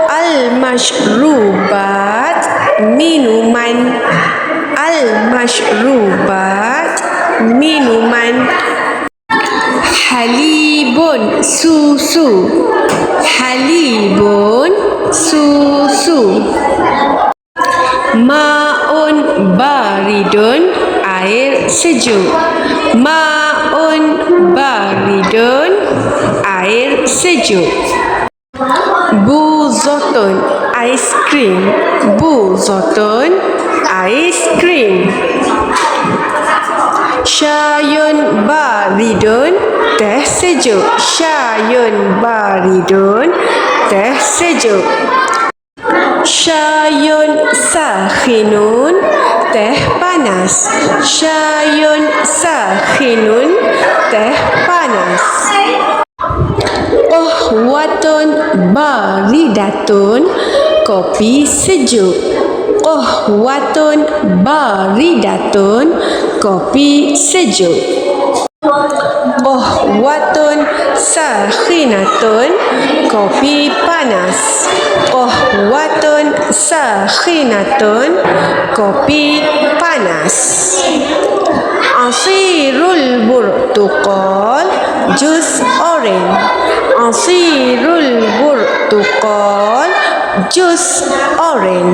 Al-mashrubat, minuman. Al-mashrubat, minuman. Halibun, susu. Halibun, susu. Ma'un baridun, air sejuk. Ma'un baridun, air sejuk. Buzotun, ais krim. Buzotun, ais krim. Syayun baridun, teh sejuk. Syayun baridun, teh sejuk. Syayun sakhinun, teh panas. Syayun sakhinun, teh panas. Qahwatun baridatun, kopi sejuk. Qahwatun baridatun, kopi sejuk. Qahwatun sakhinatun, kopi panas. Qahwatun sakhinatun, kopi panas. Asirul burtuqal, jus oren. Asirul burtuqal, jus oren.